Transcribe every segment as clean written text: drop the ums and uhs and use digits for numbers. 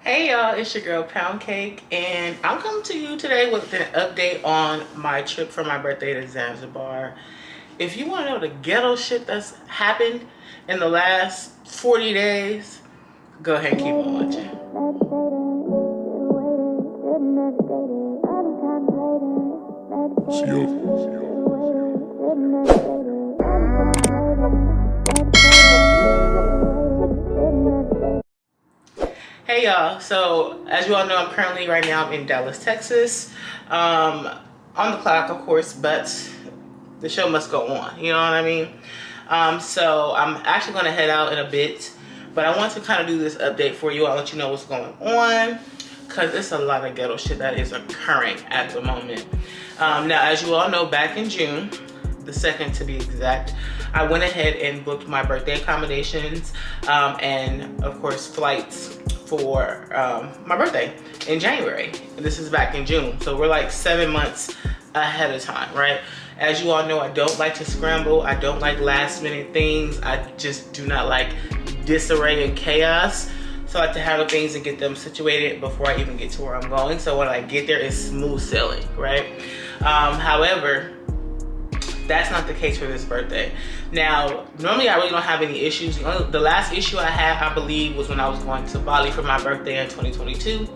Hey y'all, it's your girl Pound Cake, and I'm coming to you today with an update on my trip for my birthday to Zanzibar. If you want to know the ghetto shit that's happened in the last 40 days, go ahead and keep on watching. Hey y'all, so as you all know, I'm currently right now I'm in Dallas, Texas. On the clock, of course, but the show must go on, you know what I mean? So I'm actually going to head out in a bit, but I want to kind of do this update for you. I'll let you know what's going on, because it's a lot of ghetto shit that is occurring at the moment. Now, as you all know, back in June, the 2nd to be exact, I went ahead and booked my birthday accommodations and of course flights for my birthday in January. And this is back in June, so we're like 7 months ahead of time, right? As you all know, I don't like to scramble. I don't like last minute things. I just do not like disarray and chaos. So I like to handle things and get them situated before I even get to where I'm going. So when I get there, it's smooth sailing, right? However, that's not the case for this birthday. Now, normally I really don't have any issues. The last issue I had, I believe, was when I was going to Bali for my birthday in 2022.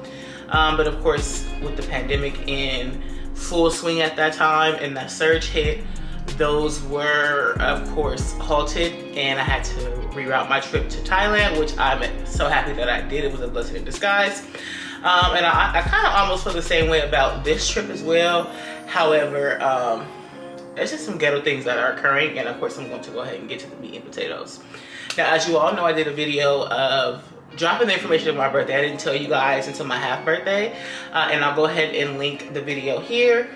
But of course, with the pandemic in full swing at that time and that surge hit, those were, of course, halted, and I had to reroute my trip to Thailand, which I'm so happy that I did. It was a blessing in disguise. And I kind of almost feel the same way about this trip as well. However, there's just some ghetto things that are occurring, and of course I'm going to go ahead and get to the meat and potatoes. Now, as you all know, I did a video of dropping the information of my birthday. I didn't tell you guys until my half birthday, and I'll go ahead and link the video here.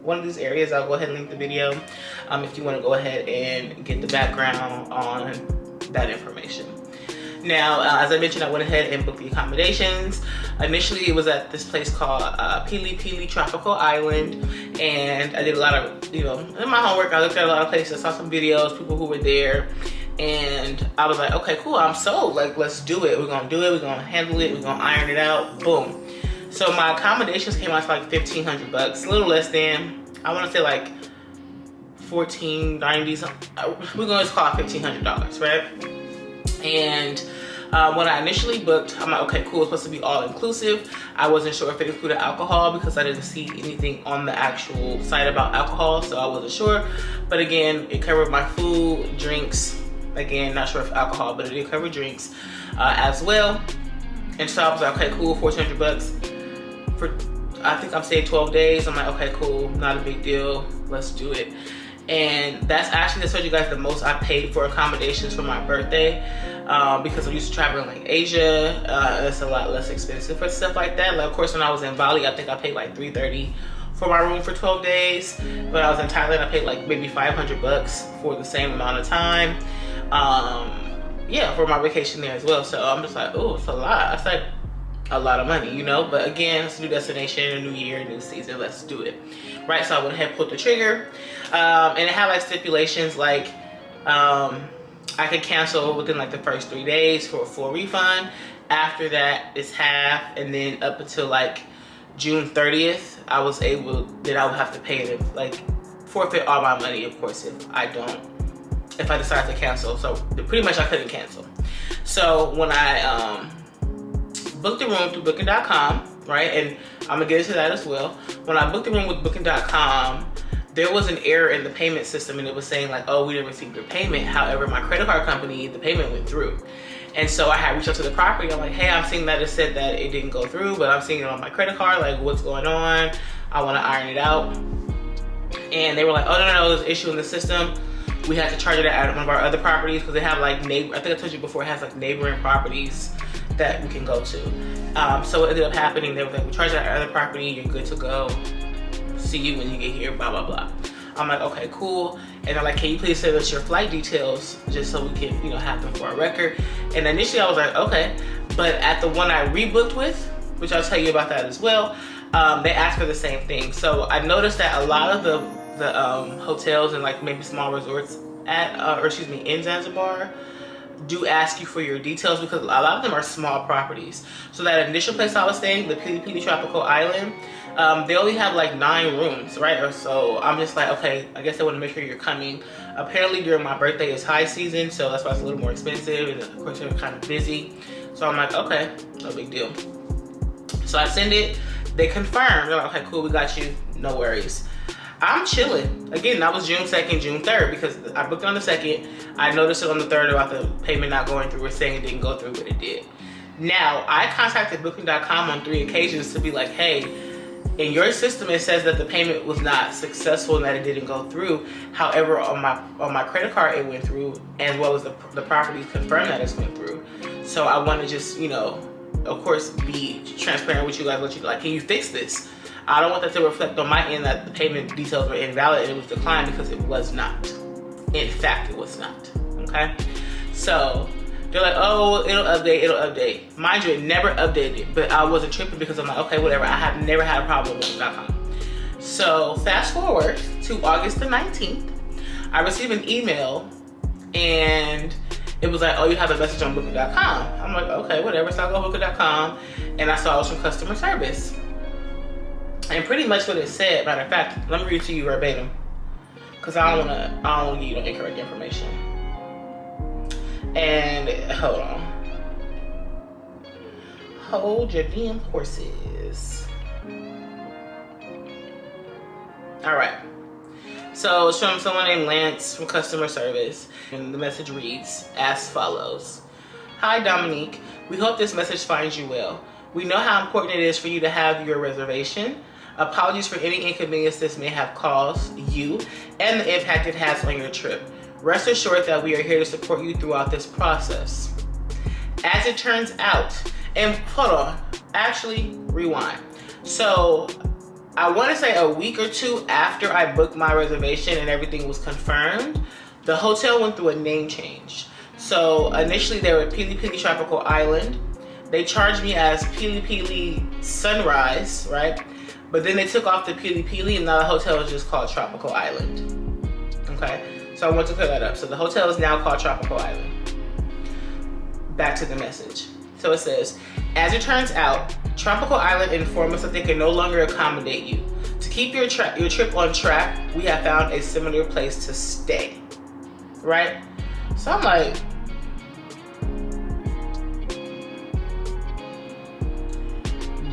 One of these areas, I'll go ahead and link the video if you want to go ahead and get the background on that information. Now, as I mentioned, I went ahead and booked the accommodations. Initially, it was at this place called Pili Pili Tropical Island, and I did a lot of, in my homework, I looked at a lot of places, saw some videos, people who were there, and I was like, okay, cool, I'm sold. Like, let's do it. We're gonna do it. We're gonna handle it. We're gonna iron it out. Boom. So my accommodations came out to like $1,500, a little less than, I want to say like $1,490. We're gonna just call it $1,500, right? And when I initially booked, I'm like, okay, cool, it's supposed to be all inclusive. I wasn't sure if it included alcohol because I didn't see anything on the actual site about alcohol, so I wasn't sure. But again, it covered my food, drinks. Again, not sure if alcohol, but it did cover drinks as well. And so I was like, okay, cool, $1,400 for, I think I'm staying 12 days. I'm like, okay, cool, not a big deal, let's do it. And that's actually, I told you guys, the most I paid for accommodations for my birthday because I'm used to traveling like Asia. It's a lot less expensive for stuff like that. Like, of course, when I was in Bali, I think I paid like $330 for my room for 12 days. When I was in Thailand, I paid like maybe $500 for the same amount of time. Yeah, for my vacation there as well. So I'm just like, oh, it's a lot. It's like a lot of money, but again, it's a new destination, a new year, a new season, let's do it, right? So I went ahead and pulled the trigger, and it had like stipulations like I could cancel within like the first 3 days for a full refund. After that, it's half, and then up until like June 30th, I would have to pay it, like forfeit all my money, of course, if I decide to cancel. So pretty much I couldn't cancel. So when I booked the room through booking.com, right? And I'm gonna get into that as well. When I booked the room with booking.com, there was an error in the payment system, and it was saying like, oh, we didn't receive your payment. However, my credit card company, the payment went through. And so I had reached out to the property. I'm like, hey, I'm seeing that it said that it didn't go through, but I'm seeing it on my credit card. Like, what's going on? I wanna iron it out. And they were like, oh, no, there's an issue in the system. We had to charge it at one of our other properties because they have like I think I told you before, it has like neighboring properties that we can go to. So what ended up happening, they were like, we charge that other property, you're good to go. See you when you get here, blah, blah, blah. I'm like, okay, cool. And they're like, can you please send us your flight details just so we can, have them for our record? And initially I was like, okay. But at the one I rebooked with, which I'll tell you about that as well, they asked for the same thing. So I noticed that a lot of the hotels and like maybe small resorts in Zanzibar, do ask you for your details because a lot of them are small properties. So that initial place I was staying, the Pili Pili Tropical Island, they only have like 9 rooms, right? Or so I'm just like, okay, I guess they want to make sure you're coming. Apparently during my birthday is high season, so that's why it's a little more expensive, and of course they're kind of busy. So I'm like, okay, no big deal. So I send it, they confirm, they're like, okay, cool, we got you, no worries. I'm chilling. Again, that was June 2nd, June 3rd, because I booked on the 2nd. I noticed it on the 3rd about the payment not going through, or saying it didn't go through, but it did. Now, I contacted booking.com on 3 occasions to be like, hey, in your system it says that the payment was not successful and that it didn't go through. However, on my credit card it went through, as well as the properties confirmed that it went through. So I want to just, you know, of course, be transparent with you guys. Let you like, can you fix this? I don't want that to reflect on my end that the payment details were invalid and it was declined, because it was not. In fact, it was not. Okay, so they're like, oh, it'll update. Mind you, it never updated, but I wasn't tripping because I'm like, okay, whatever. I have never had a problem with booking.com. So fast forward to August the 19th, I received an email and it was like, oh, you have a message on booking.com. I'm like, okay, whatever. So I go booking.com and I saw it was from customer service. And pretty much what it said, matter of fact, let me read to you verbatim, because I don't want to give you no incorrect information. And hold on. Hold your damn horses. All right. So it's from someone named Lance from customer service. And the message reads as follows. Hi, Dominique. We hope this message finds you well. We know how important it is for you to have your reservation. Apologies for any inconvenience this may have caused you and the impact it has on your trip. Rest assured that we are here to support you throughout this process. As it turns out, and hold on, actually rewind. So I want to say a week or 2 after I booked my reservation and everything was confirmed, the hotel went through a name change. So initially they were Pili Pili Tropical Island. They charged me as Pili Pili Sunrise, right? But then they took off the Pili Pili and now the hotel is just called Tropical Island. Okay. So I want to clear that up. So the hotel is now called Tropical Island. Back to the message. So it says, as it turns out, Tropical Island informed us that they can no longer accommodate you. To keep your trip on track, we have found a similar place to stay. Right? So I'm like,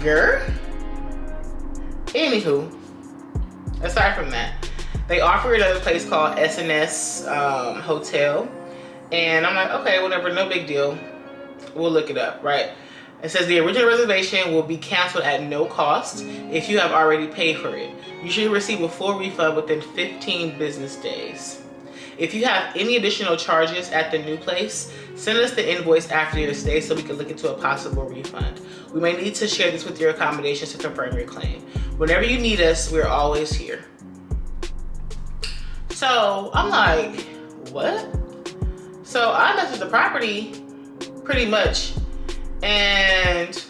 girl? Anywho, aside from that, they offer another place called S&S Hotel. And I'm like, okay, whatever, no big deal. We'll look it up, right? It says the original reservation will be canceled at no cost if you have already paid for it. You should receive a full refund within 15 business days. If you have any additional charges at the new place, send us the invoice after your stay so we can look into a possible refund. We may need to share this with your accommodations to confirm your claim. Whenever you need us, we're always here. So I'm like, what? So I messaged the property pretty much. And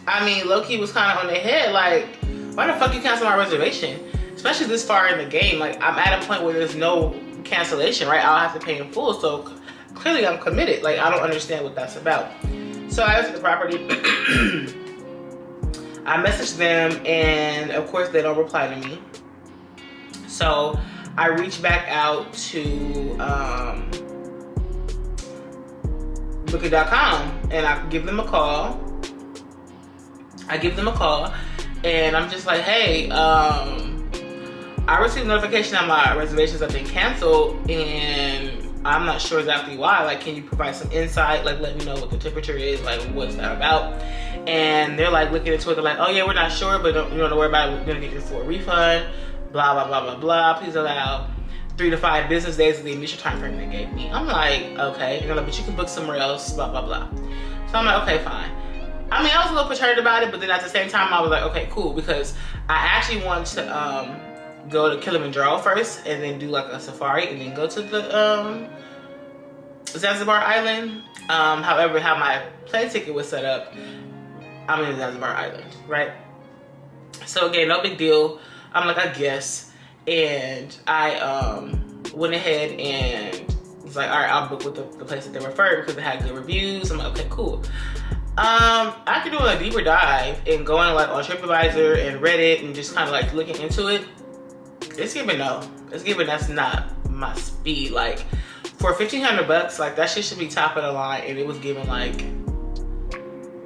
I mean, low-key was kind of on their head, like, why the fuck you cancel my reservation? Especially this far in the game. Like, I'm at a point where there's no cancellation, right? I'll have to pay in full. So clearly I'm committed. Like, I don't understand what that's about. So I asked the property. I messaged them and of course they don't reply to me. So I reached back out to Booking.com and I give them a call. And I'm just like, hey, I received a notification that my reservations have been canceled and I'm not sure exactly why. Like, can you provide some insight? Like, let me know what the temperature is. Like, what's that about? And they're like looking into it. They're like, oh yeah, we're not sure, but don't worry about it. We're gonna get your full refund. Blah, blah, blah, blah, blah. Please allow 3 to 5 business days of the initial time frame they gave me. I'm like, okay. And they're like, but you can book somewhere else, blah, blah, blah. So I'm like, okay, fine. I mean, I was a little perturbed about it, but then at the same time, I was like, okay, cool. Because I actually wanted to go to Kilimanjaro first and then do like a safari and then go to the Zanzibar Island. However, how my plane ticket was set up, I'm in Zanzibar Island, right? So again, no big deal. I'm like, I guess. And I went ahead and was like, all right, I'll book with the place that they referred because they had good reviews. I'm like, okay, cool. After doing a deeper dive and going like on TripAdvisor and Reddit and just kind of like looking into it, it's giving no. It's giving that's not my speed. Like for $1,500, like that shit should be top of the line, and it was giving like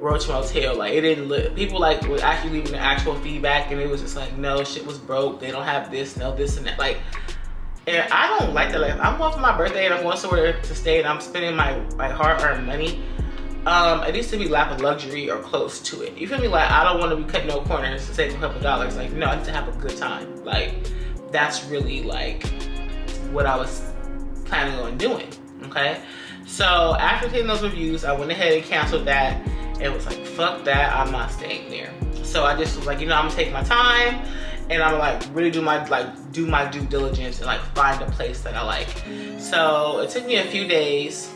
Roach Motel. Like it didn't look. People like were actually leaving the actual feedback, and it was just like, no, shit was broke. They don't have this, no this and that. Like, and I don't like that. Like I'm going for my birthday and I'm going somewhere to stay, and I'm spending my hard-earned money. It needs to be lap of luxury or close to it. You feel me? Like I don't want to be cutting no corners to save a couple dollars. Like no, I need to have a good time. Like that's really like what I was planning on doing. Okay, so after taking those reviews, I went ahead and canceled that. It was like, fuck that, I'm not staying there. So I just was like, you know, I'm gonna take my time and I'm gonna like really do my due diligence and like find a place that I like. So it took me a few days,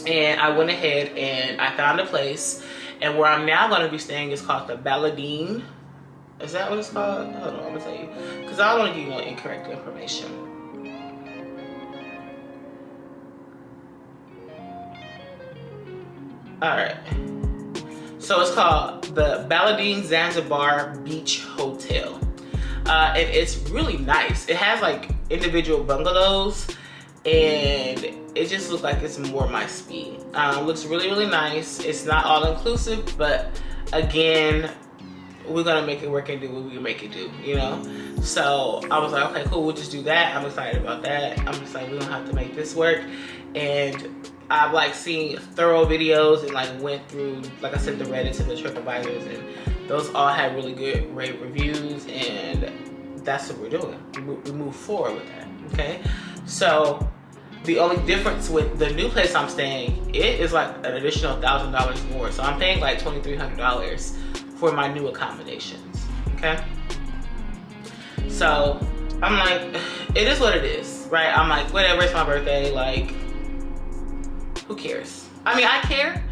and I went ahead and I found a place, and where I'm now gonna be staying is called the Pasadena. Is that what it's called? Hold on, I'm gonna tell you, because I don't want to give you no incorrect information. All right, so it's called the Pasadena Zanzibar Beach Hotel, and it's really nice. It has like individual bungalows, and it just looks like it's more my speed. Looks really, really nice. It's not all inclusive, but again, we're gonna make it work and do what we can make it do, you know? So I was like, okay, cool, we'll just do that. I'm excited about that. I'm just like, we don't have to make this work. And I've like seen thorough videos and like went through, like I said, the Reddits and the TripAdvisors, and those all had really good rate reviews, and that's what we're doing. We move forward with that, okay? So the only difference with the new place I'm staying, it is like an additional $1,000 more. So I'm paying like $2,300 for my new accommodations, okay? So I'm like, it is what it is, right? I'm like, whatever, it's my birthday, like, who cares? I mean, I care,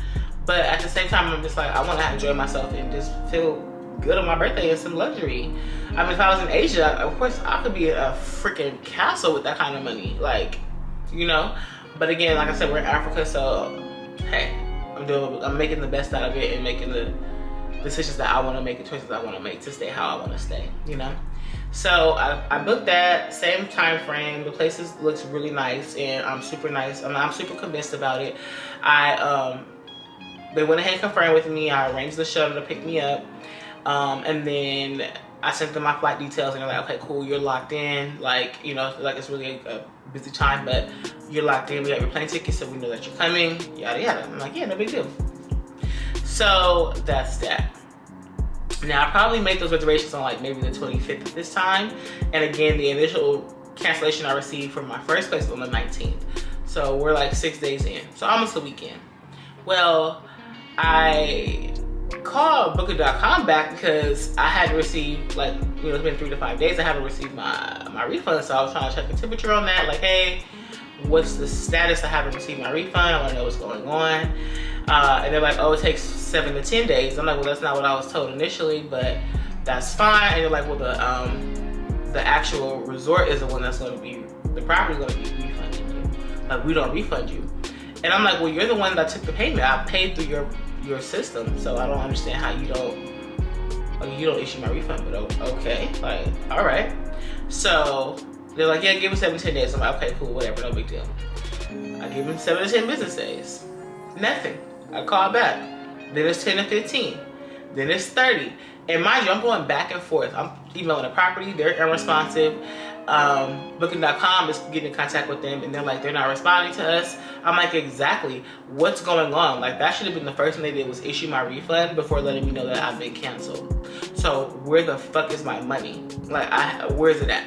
but at the same time, I'm just like, I want to enjoy myself and just feel good on my birthday and some luxury. I mean, if I was in Asia, of course, I could be a freaking castle with that kind of money, like, you know? But again, like I said, we're in Africa, so hey, I'm making the best out of it and making the decisions that I want to make, the choices I want to make to stay how I want to stay, you know? So I booked that same time frame. The place looks really nice, and I'm super nice. I'm super convinced about it. They went ahead and confirmed with me. I arranged the shuttle to pick me up, and then I sent them my flight details, and they're like, okay, cool, you're locked in. Like, you know, like it's really a busy time, but you're locked in. We have your plane ticket, so we know that you're coming. Yada yada. I'm like, yeah, no big deal. So that's that. Now, I probably made those reservations on like maybe the 25th this time. And again, the initial cancellation I received from my first place was on the 19th. So we're like 6 days in. So almost a weekend. Well, I called Booking.com back because I hadn't received, like, you know, it's been 3 to 5 days. I haven't received my refund. So I was trying to check the temperature on that. Like, hey, what's the status? I haven't received my refund. I want to know what's going on. And they're like, oh, it takes 7 to 10 days. I'm like, well, that's not what I was told initially, but that's fine. And they're like, well, the actual resort is the one that's going to be, the property is going to be refunding you. Like, we don't refund you. And I'm like, well, you're the one that took the payment. I paid through your system, so I don't understand how you don't issue my refund. But okay, like, all right. So they're like, yeah, give us 7 to 10 days. I'm like, okay, cool, whatever, no big deal. I give them 7 to 10 business days. Nothing. I call back. Then it's 10 to 15. Then it's 30. And mind you, I'm going back and forth. I'm emailing the property. They're unresponsive. Booking.com is getting in contact with them, and they're like, they're not responding to us. I'm like, exactly. What's going on? Like, that should have been the first thing they did, was issue my refund before letting me know that I've been canceled. So where the fuck is my money? Like, where is it at?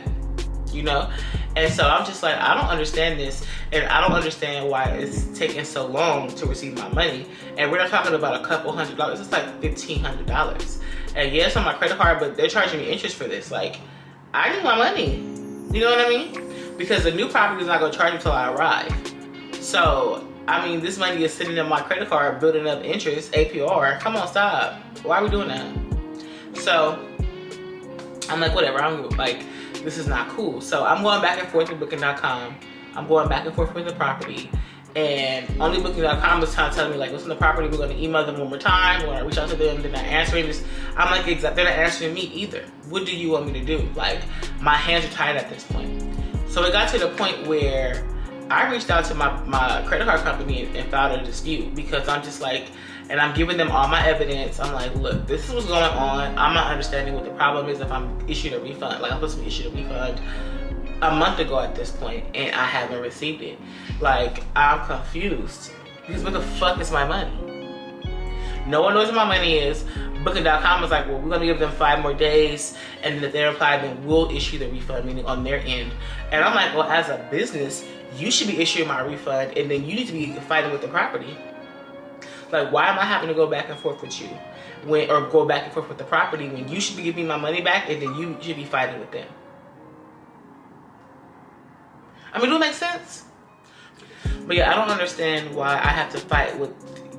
You know? And so I'm just like, I don't understand this, and I don't understand why it's taking so long to receive my money. And we're not talking about a couple $100s. It's like $1,500. And yes, on my credit card, but they're charging me interest for this. Like, I need my money. You know what I mean? Because the new property is not going to charge me until I arrive. So, I mean, this money is sitting in my credit card, building up interest, APR. Come on, stop. Why are we doing that? So, I'm like, whatever. I'm like, this is not cool. So I'm going back and forth with Booking.com. I'm going back and forth with the property. And only booking.com is telling me like, listen, the property, we're gonna email them one more time, we're gonna reach out to them, they're not answering this. I'm like, they're not answering me either. What do you want me to do? Like, my hands are tied at this point. So it got to the point where I reached out to my credit card company and filed a dispute, because I'm just like, and I'm giving them all my evidence. I'm like, look, this is what's going on. I'm not understanding what the problem is if I'm issued a refund. Like, I'm supposed to be issued a refund a month ago at this point, and I haven't received it. Like, I'm confused, because where the fuck is my money? No one knows where my money is. Booking.com is like, well, we're gonna give them 5 more days, and then if they reply, then we'll issue the refund, meaning on their end. And I'm like, well, as a business, you should be issuing my refund, and then you need to be fighting with the property. Like, why am I having to go back and forth with you, or go back and forth with the property, when you should be giving me my money back, and then you should be fighting with them? I mean, do it make sense? But yeah, I don't understand why I have to fight with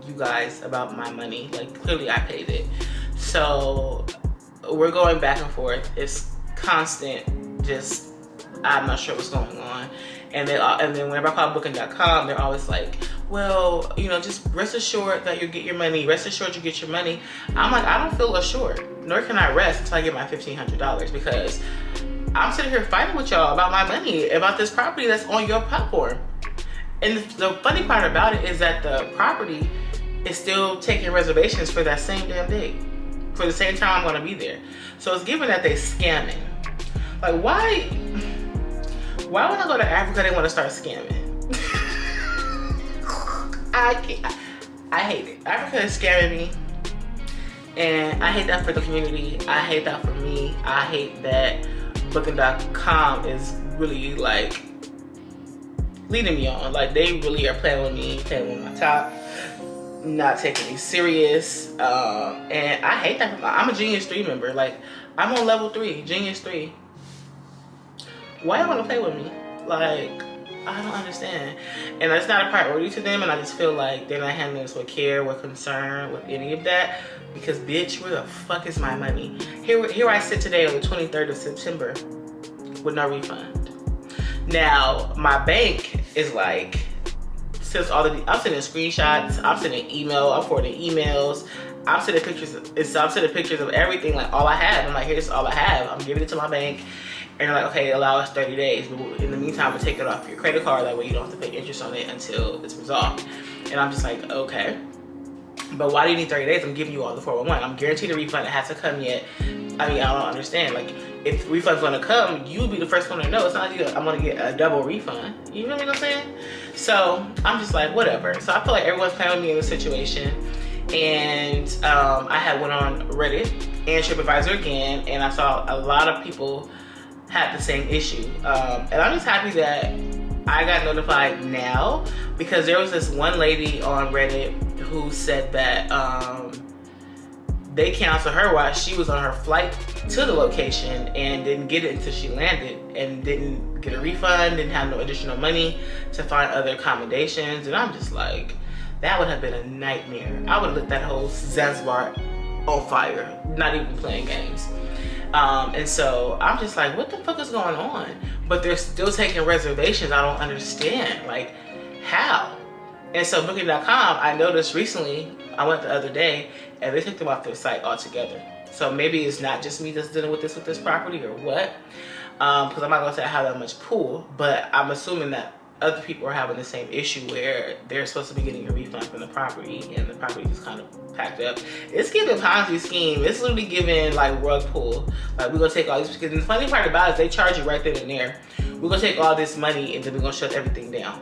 you guys about my money. Like, clearly I paid it. So we're going back and forth. It's constant, just, I'm not sure what's going on. And then whenever I call booking.com, they're always like, well, you know, just rest assured that you get your money. Rest assured you get your money. I'm like, I don't feel assured, nor can I rest until I get my $1,500, because I'm sitting here fighting with y'all about my money, about this property that's on your platform. And the funny part about it is that the property is still taking reservations for that same damn day, for the same time I'm gonna be there. So it's given that they scamming. Like, why when I go to Africa, they wanna start scamming? I hate it. Africa is scamming me. And I hate that for the community. I hate that for me. I hate that Booking.com is really like leading me on. Like, they really are playing with me, playing with my top, not taking me serious. And I hate that. I'm a Genius 3 member. Like, I'm on level 3, Genius 3. Why you wanna play with me? Like, I don't understand. And it's not a priority to them, and I just feel like they're not handling this with care, with concern, with any of that. Because, bitch, where the fuck is my money? Here I sit today on the 23rd of September with no refund. Now, my bank is like, since I'm sending screenshots, I'm sending email, I'm forwarding emails, I'm sending pictures of everything, like all I have. I'm like, here's all I have. I'm giving it to my bank. And they're like, okay, allow us 30 days. But in the meantime, we'll take it off your credit card. That way you don't have to pay interest on it until it's resolved. And I'm just like, okay. But why do you need 30 days? I'm giving you all the 401. I'm guaranteed a refund. It hasn't come yet. I mean, I don't understand. Like, if the refund's gonna come, you'll be the first one to know. It's not like I'm gonna get a double refund. You know what I'm saying? So I'm just like, whatever. So I feel like everyone's playing with me in this situation. And I had went on Reddit and TripAdvisor again, and I saw a lot of people had the same issue. And I'm just happy that I got notified now, because there was this one lady on Reddit who said that they canceled her while she was on her flight to the location and didn't get it until she landed, and didn't get a refund, didn't have no additional money to find other accommodations. And I'm just like, that would have been a nightmare. I would have lit that whole Zanzibar on fire, not even playing games. And so I'm just like, what the fuck is going on? But they're still taking reservations. I don't understand, like, how? And so Booking.com, I noticed recently, I went the other day, and they took them off their site altogether. So maybe it's not just me that's dealing with this property, or what? Because I'm not gonna say I have that much pull, but I'm assuming that other people are having the same issue where they're supposed to be getting a refund from the property, and the property just kind of packed up. It's giving Ponzi scheme. It's literally giving like rug pull. Like, we're gonna take all these, because the funny part about it is they charge you right then and there. We're gonna take all this money and then we're gonna shut everything down.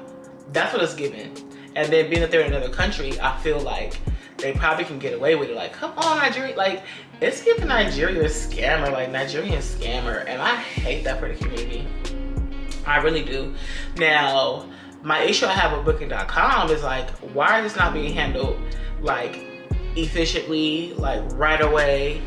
That's what it's giving. And then being that they're in another country, I feel like they probably can get away with it. Like, come on, Nigeria. Like, it's giving Nigeria a scammer, like Nigerian scammer. And I hate that for the community. I really do. Now, my issue I have with Booking.com is like, why is this not being handled like efficiently, like right away?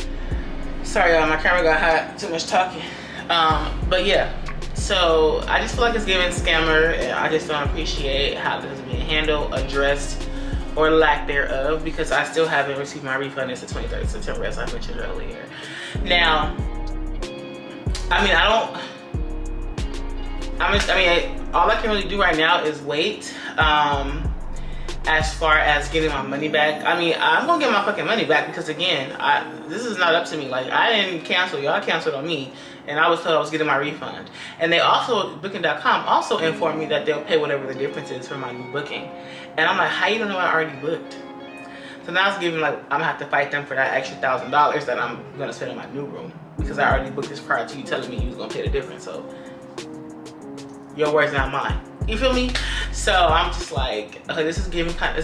Sorry, my camera got hot, too much talking. But yeah, so I just feel like it's giving scammer, and I just don't appreciate how this is being handled, addressed, or lack thereof, because I still haven't received my refund. It's the 23rd of September, as I mentioned earlier. Now, I mean, all I can really do right now is wait. As far as getting my money back, I mean, I'm gonna get my fucking money back because again, this is not up to me. Like, I didn't cancel, y'all canceled on me, and I was told I was getting my refund. And they also, booking.com also informed me that they'll pay whatever the difference is for my new booking. And I'm like, how you don't know I already booked? So now it's giving, like, I'm gonna have to fight them for that extra $1,000 that I'm gonna spend in my new room because I already booked this prior to you telling me you was gonna pay the difference. So your words, not mine. You feel me? So I'm just like, okay, this is getting kind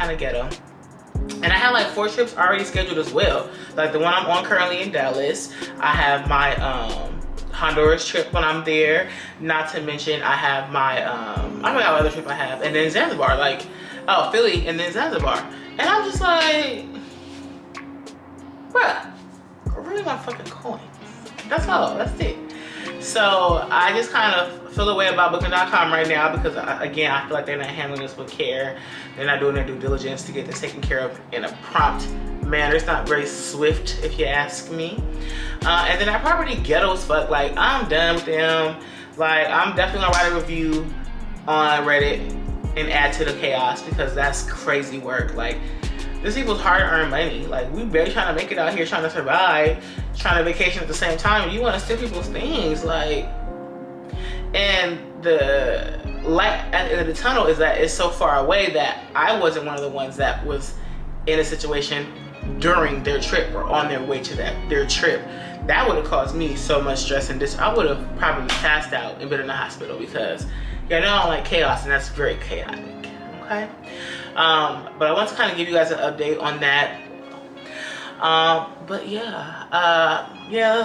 of ghetto. And I have like 4 trips already scheduled as well. Like the one I'm on currently in Dallas. I have my Honduras trip when I'm there. Not to mention I have my I forgot what other trip I have. And then Zanzibar, like, oh, Philly and then Zanzibar. And I'm just like, bruh, I really want fucking coins. That's all, that's it. So I just kind of feel a way about booking.com right now because again, I feel like they're not handling this with care. They're not doing their due diligence to get this taken care of in a prompt manner. It's not very swift, if you ask me. And then that property ghetto as fuck. Like, I'm done with them. Like, I'm definitely gonna write a review on Reddit and add to the chaos because that's crazy work. Like, this people's hard-earned money. Like, we barely trying to make it out here, trying to survive, trying to vacation at the same time. And you want to steal people's things, like. And the light at the end of the tunnel is that it's so far away that I wasn't one of the ones that was in a situation during their trip or on their way to their trip. That would have caused me so much stress and I would have probably passed out and been in the hospital because I don't like chaos and that's very chaotic. Okay. But I want to kind of give you guys an update on that. But yeah,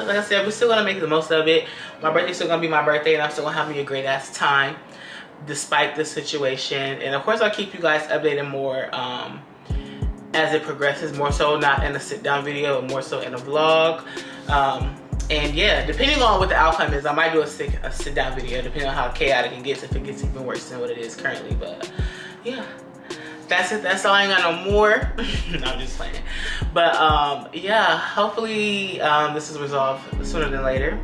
like I said, we're still gonna make the most of it. My birthday's still gonna be my birthday and I'm still gonna have me a great ass time despite the situation. And of course I'll keep you guys updated more as it progresses, more so not in a sit down video but more so in a vlog. And yeah, depending on what the outcome is, I might do a sit down video depending on how chaotic it gets, if it gets even worse than what it is currently. But yeah, that's it. That's all. I ain't got no more. No, I'm just playing. But yeah, hopefully this is resolved sooner than later.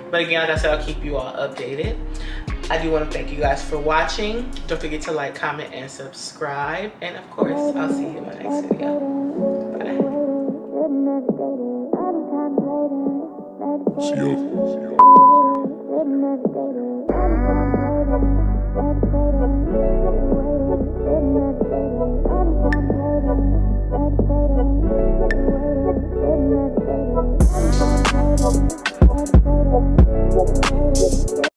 But again, like I said, I'll keep you all updated. I do want to thank you guys for watching. Don't forget to like, comment, and subscribe. And of course, I'll see you in my next video. Bye. See you.